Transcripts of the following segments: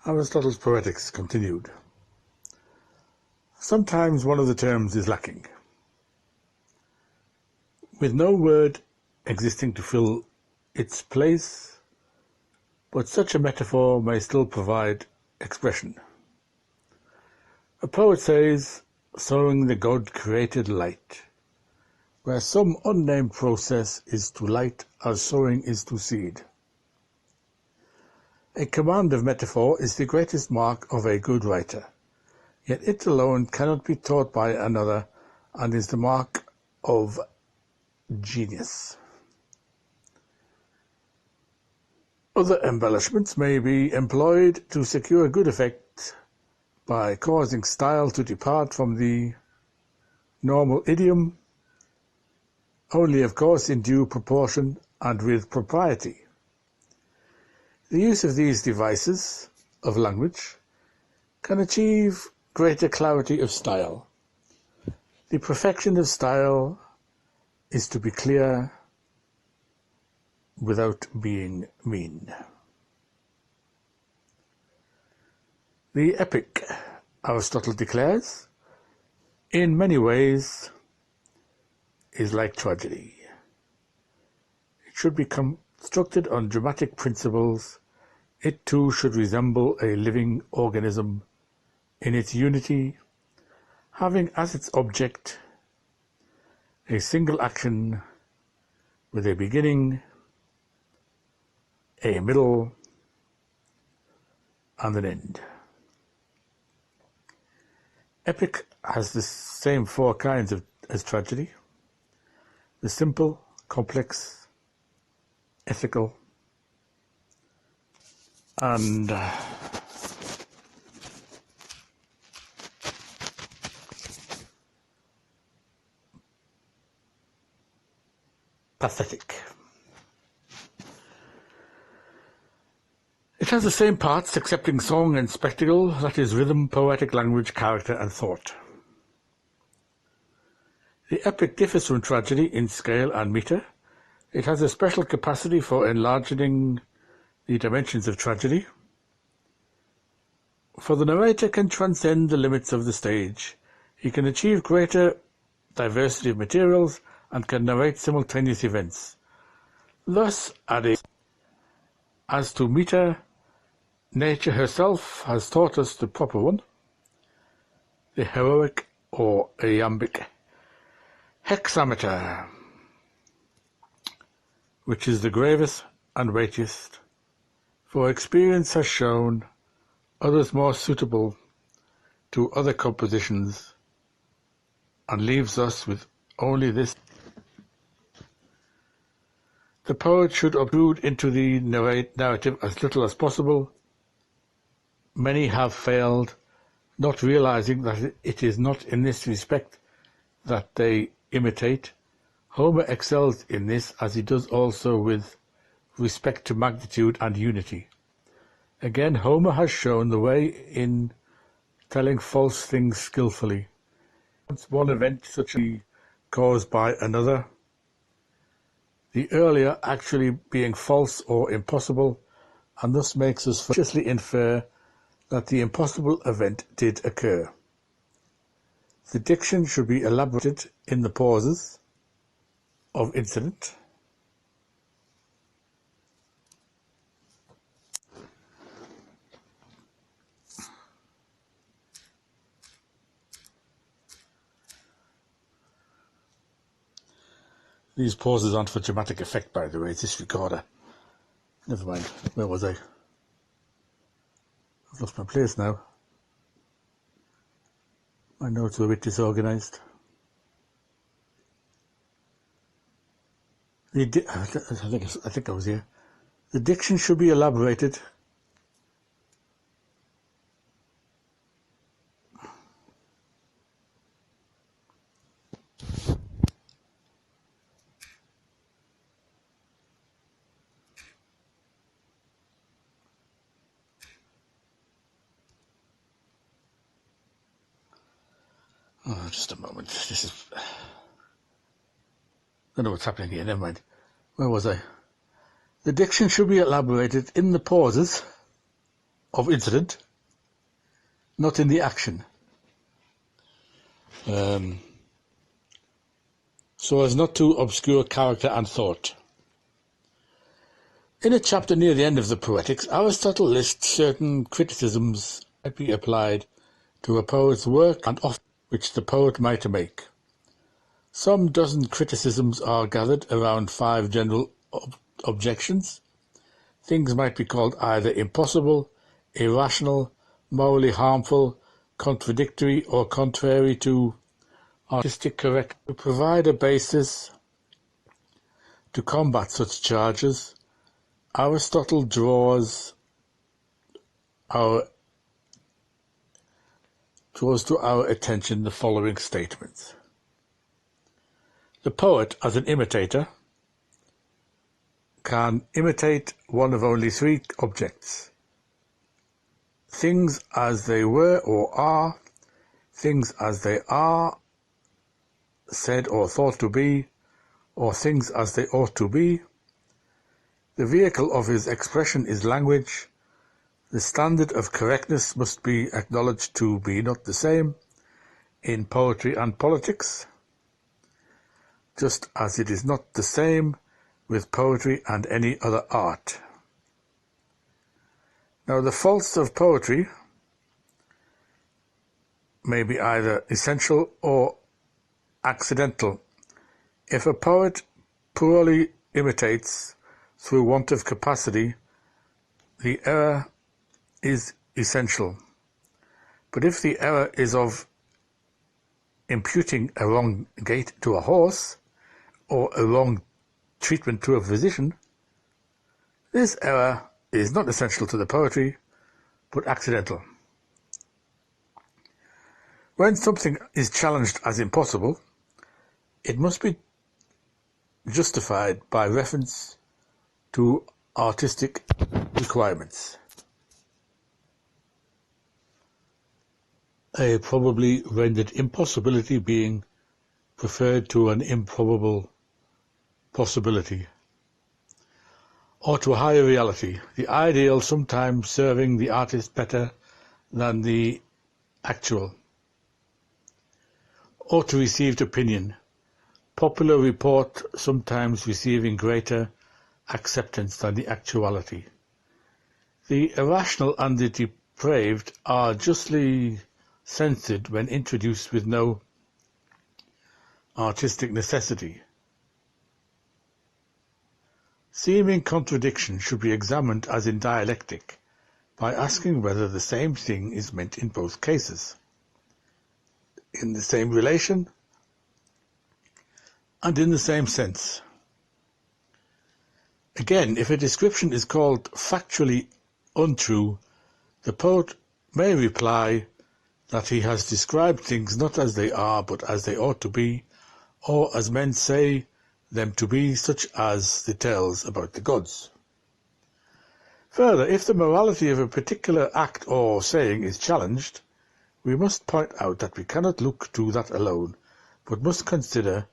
Aristotle's Poetics continued. Sometimes one of the terms is lacking, with no word existing to fill its place, but such a metaphor may still provide expression. A poet says, sowing the God-created light, where some unnamed process is to light as sowing is to seed. A command of metaphor is the greatest mark of a good writer, yet it alone cannot be taught by another and is the mark of genius. Other embellishments may be employed to secure good effect by causing style to depart from the normal idiom, only of course in due proportion and with propriety. The use of these devices of language can achieve greater clarity of style. The perfection of style is to be clear without being mean. The epic, Aristotle declares, in many ways is like tragedy. It should be constructed on dramatic principles. It too should resemble a living organism in its unity, having as its object a single action with a beginning, a middle, and an end. Epic has the same four kinds as tragedy: the simple, complex, ethical, and pathetic. It has the same parts excepting song and spectacle, that is rhythm, poetic language, character and thought. The epic differs from tragedy in scale and metre. It has a special capacity for enlarging the dimensions of tragedy, for the narrator can transcend the limits of the stage. He can achieve greater diversity of materials and can narrate simultaneous events. Thus, as to metre, nature herself has taught us the proper one, the heroic or iambic hexameter, which is the gravest and weightiest, for experience has shown others more suitable to other compositions, and leaves us with only this. The poet should obtrude into the narrative as little as possible. Many have failed, not realizing that it is not in this respect that they imitate. Homer excels in this, as he does also with respect to magnitude and unity. Again, Homer has shown the way in telling false things skillfully. One event such as caused by another, the earlier actually being false or impossible, and thus makes us facetiously infer that the impossible event did occur. The diction should be elaborated in the pauses of incident. These pauses aren't for dramatic effect, by the way. It's this recorder. Never mind. Where was I? I've lost my place now. My notes were a bit disorganized. I think I was here. The diction should be elaborated. Oh, just a moment. This is... I don't know what's happening here. Never mind. Where was I? The diction should be elaborated in the pauses of incident, not in the action, so as not to obscure character and thought. In a chapter near the end of the Poetics, Aristotle lists certain criticisms that be applied to a poet's work and offer which the poet might make. Some dozen criticisms are gathered around 5 general objections. Things might be called either impossible, irrational, morally harmful, contradictory, or contrary to artistic correctness. To provide a basis to combat such charges, Aristotle draws to our attention the following statements. The poet, as an imitator, can imitate one of only 3 objects: things as they were or are, things as they are, said or thought to be, or things as they ought to be. The vehicle of his expression is language. The standard of correctness must be acknowledged to be not the same in poetry and politics, just as it is not the same with poetry and any other art. Now, the faults of poetry may be either essential or accidental. If a poet poorly imitates through want of capacity, the error is essential. But if the error is of imputing a wrong gait to a horse, or a wrong treatment to a physician, this error is not essential to the poetry, but accidental. When something is challenged as impossible, it must be justified by reference to artistic requirements. A probably rendered impossibility being preferred to an improbable possibility, or to a higher reality, the ideal sometimes serving the artist better than the actual, or to received opinion, popular report sometimes receiving greater acceptance than the actuality. The irrational and the depraved are justly censored when introduced with no artistic necessity. Seeming contradiction should be examined as in dialectic, by asking whether the same thing is meant in both cases, in the same relation, and in the same sense. Again, if a description is called factually untrue, the poet may reply that he has described things not as they are, but as they ought to be, or as men say them to be, such as the tales about the gods. Further, if the morality of a particular act or saying is challenged, we must point out that we cannot look to that alone, but must consider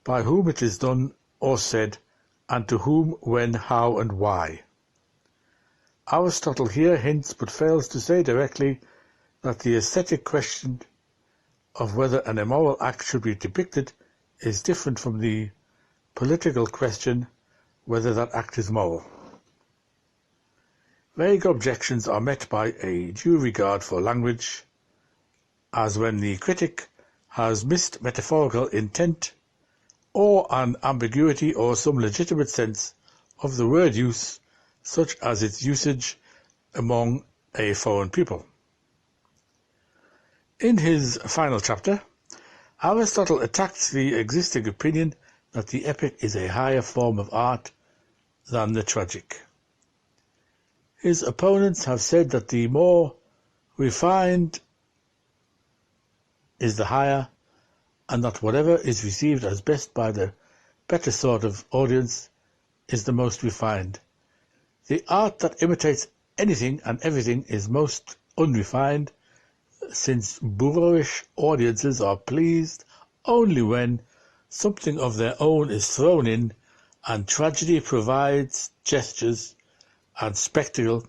by whom it is done or said, and to whom, when, how, and why. Aristotle here hints but fails to say directly that the aesthetic question of whether an immoral act should be depicted is different from the political question whether that act is moral. Vague objections are met by a due regard for language, as when the critic has missed metaphorical intent, or an ambiguity or some legitimate sense of the word use, such as its usage among a foreign people. In his final chapter, Aristotle attacks the existing opinion that the epic is a higher form of art than the tragic. His opponents have said that the more refined is the higher, and that whatever is received as best by the better sort of audience is the most refined. The art that imitates anything and everything is most unrefined, since boorish audiences are pleased only when something of their own is thrown in, and tragedy provides gestures and spectacle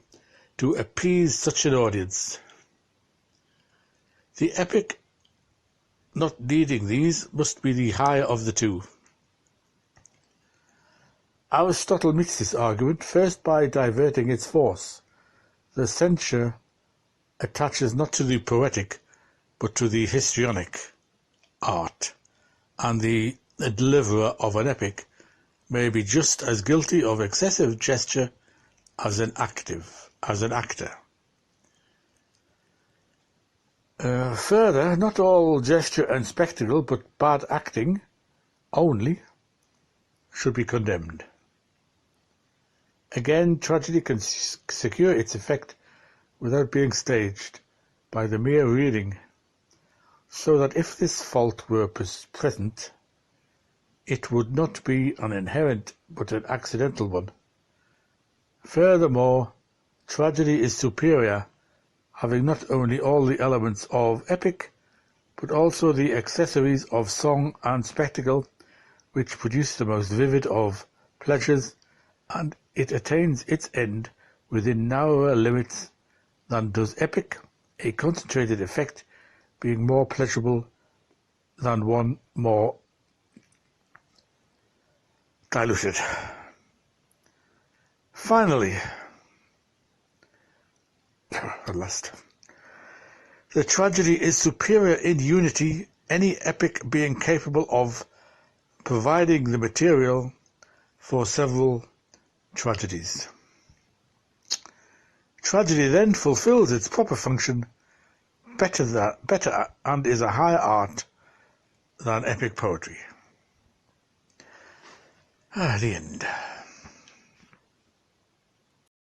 to appease such an audience. The epic, not needing these, must be the higher of the two. Aristotle meets this argument first by diverting its force. The censure attaches not to the poetic, but to the histrionic art, and the deliverer of an epic may be just as guilty of excessive gesture as an actor. Further, not all gesture and spectacle, but bad acting only, should be condemned. Again, tragedy can secure its effect without being staged by the mere reading, so that if this fault were present, it would not be an inherent but an accidental one. Furthermore, tragedy is superior, having not only all the elements of epic, but also the accessories of song and spectacle, which produce the most vivid of pleasures, and it attains its end within narrower limits than does epic, a concentrated effect being more pleasurable than one more diluted. Finally, at last, the tragedy is superior in unity, any epic being capable of providing the material for several tragedies. Tragedy then fulfills its proper function better and is a higher art than epic poetry. The end.